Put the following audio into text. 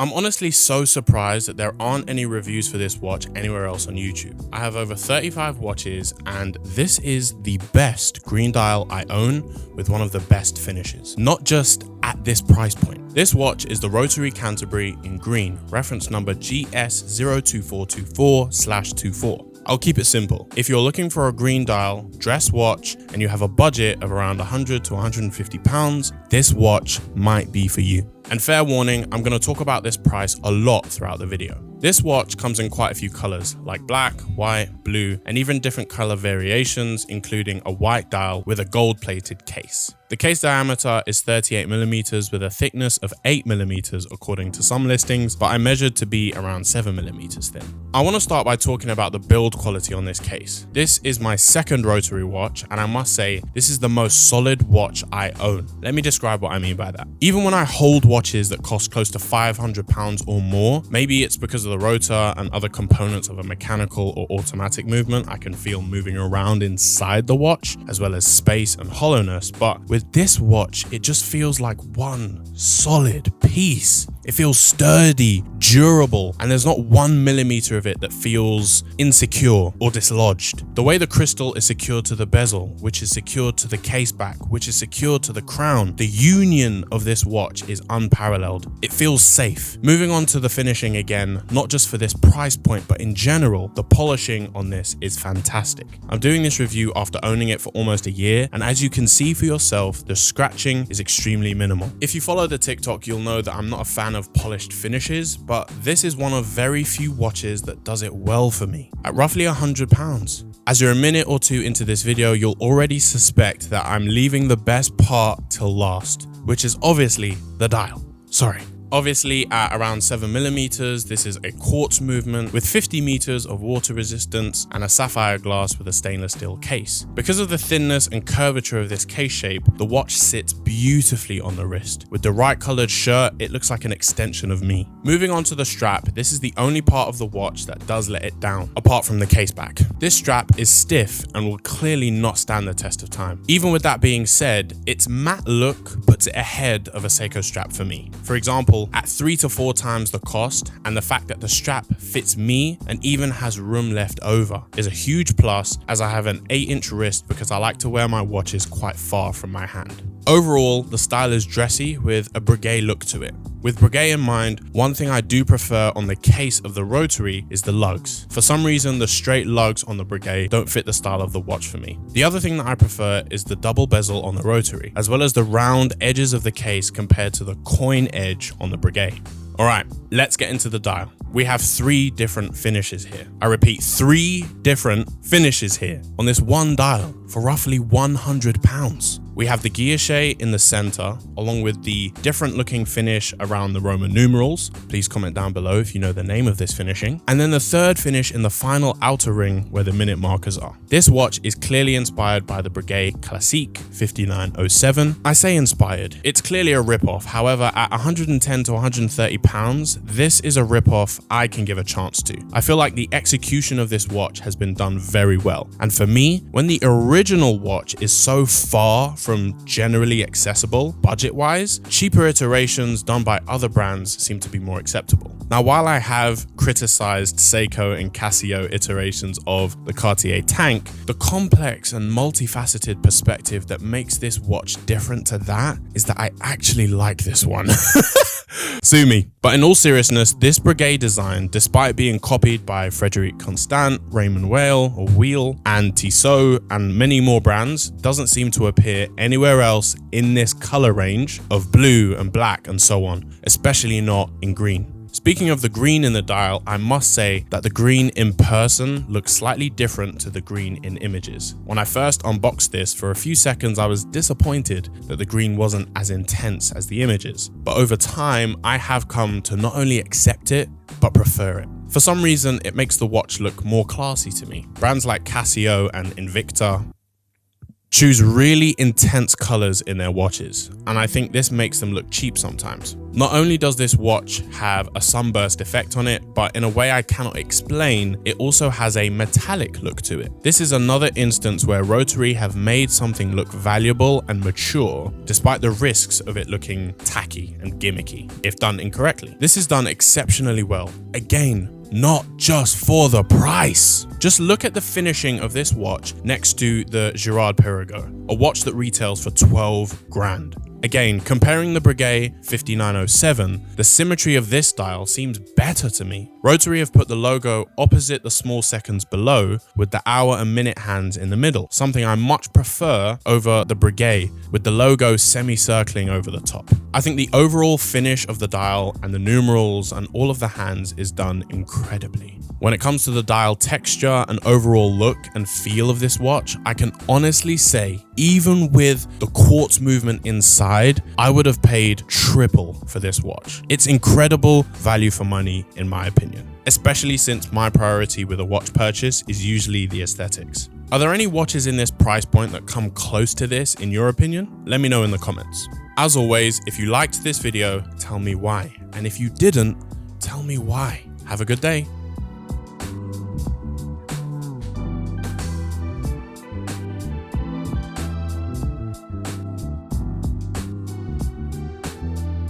I'm honestly so surprised that there aren't any reviews for this watch anywhere else on YouTube. I have over 35 watches and this is the best green dial I own with one of the best finishes. Not just at this price point. This watch is the Rotary Canterbury in green, reference number GS02424/24. I'll keep it simple. If you're looking for a green dial, dress watch, and you have a budget of around 100 to 150 pounds, this watch might be for you. And fair warning, I'm going to talk about this price a lot throughout the video. This watch comes in quite a few colors, like black, white, blue, and even different color variations, including a white dial with a gold-plated case. The case diameter is 38mm with a thickness of 8mm according to some listings, but I measured to be around 7mm thin. I want to start by talking about the build quality on this case. This is my second Rotary watch, and I must say, this is the most solid watch I own. Let me describe what I mean by that. Even when I hold watches that cost close to £500 or more, maybe it's because of the rotor and other components of a mechanical or automatic movement I can feel moving around inside the watch, as well as space and hollowness, but with this watch, it just feels like one solid piece. It feels sturdy, durable, and there's not 1mm of it that feels insecure or dislodged. The way the crystal is secured to the bezel, which is secured to the case back, which is secured to the crown, the union of this watch is unparalleled. It feels safe. Moving on to the finishing again, not just for this price point, but in general, the polishing on this is fantastic. I'm doing this review after owning it for almost a year, and as you can see for yourself, the scratching is extremely minimal. If you follow the TikTok, you'll know that I'm not a fan of polished finishes, but this is one of very few watches that does it well for me at roughly £100. As you're a minute or two into this video, you'll already suspect that I'm leaving the best part till last, which is obviously the dial. Sorry. Obviously, at around 7mm, this is a quartz movement with 50 meters of water resistance and a sapphire glass with a stainless steel case. Because of the thinness and curvature of this case shape, the watch sits beautifully on the wrist. With the right colored shirt, it looks like an extension of me. Moving on to the strap, this is the only part of the watch that does let it down, apart from the case back. This strap is stiff and will clearly not stand the test of time. Even with that being said, its matte look puts it ahead of a Seiko strap for me. For example, at 3 to 4 times the cost, and the fact that the strap fits me and even has room left over is a huge plus, as I have an 8-inch wrist because I like to wear my watches quite far from my hand. Overall, the style is dressy with a Breguet look to it. With Breguet in mind, one thing I do prefer on the case of the Rotary is the lugs. For some reason, the straight lugs on the Breguet don't fit the style of the watch for me. The other thing that I prefer is the double bezel on the Rotary, as well as the round edges of the case compared to the coin edge on the Breguet. Alright, let's get into the dial. We have 3 different finishes here. I repeat, 3 different finishes here on this one dial for roughly £100. We have the guilloche in the center, along with the different looking finish around the Roman numerals. Please comment down below if you know the name of this finishing. And then the third finish in the final outer ring where the minute markers are. This watch is clearly inspired by the Breguet Classique 5907. I say inspired, it's clearly a ripoff. However, at 110 to 130 pounds, this is a ripoff I can give a chance to. I feel like the execution of this watch has been done very well. And for me, when the original watch is so far from generally accessible budget-wise, cheaper iterations done by other brands seem to be more acceptable. Now, while I have criticized Seiko and Casio iterations of the Cartier Tank, the complex and multifaceted perspective that makes this watch different to that is that I actually like this one. Sue me. But in all seriousness, this Breguet design, despite being copied by Frederic Constant, Raymond Weil, and Tissot, and many more brands, doesn't seem to appear anywhere else in this color range of blue and black and so on, especially not in green. Speaking of the green in the dial, I must say that the green in person looks slightly different to the green in images. When I first unboxed this, for a few seconds I was disappointed that the green wasn't as intense as the images. But over time, I have come to not only accept it, but prefer it. For some reason, it makes the watch look more classy to me. Brands like Casio and Invicta choose really intense colors in their watches, and I think this makes them look cheap sometimes. Not only does this watch have a sunburst effect on it, but in a way I cannot explain, it also has a metallic look to it. This is another instance where Rotary have made something look valuable and mature, despite the risks of it looking tacky and gimmicky, if done incorrectly. This is done exceptionally well. Again, not just for the price. Just look at the finishing of this watch next to the Girard-Perregaux, a watch that retails for 12 grand. Again, comparing the Breguet 5907, the symmetry of this dial seems better to me. Rotary have put the logo opposite the small seconds below, with the hour and minute hands in the middle, something I much prefer over the Breguet with the logo semi-circling over the top. I think the overall finish of the dial and the numerals and all of the hands is done incredibly. When it comes to the dial texture and overall look and feel of this watch, I can honestly say, even with the quartz movement inside, I would have paid triple for this watch. It's incredible value for money, in my opinion, especially since my priority with a watch purchase is usually the aesthetics. Are there any watches in this price point that come close to this, in your opinion? Let me know in the comments. As always, if you liked this video, tell me why. And if you didn't, tell me why. Have a good day.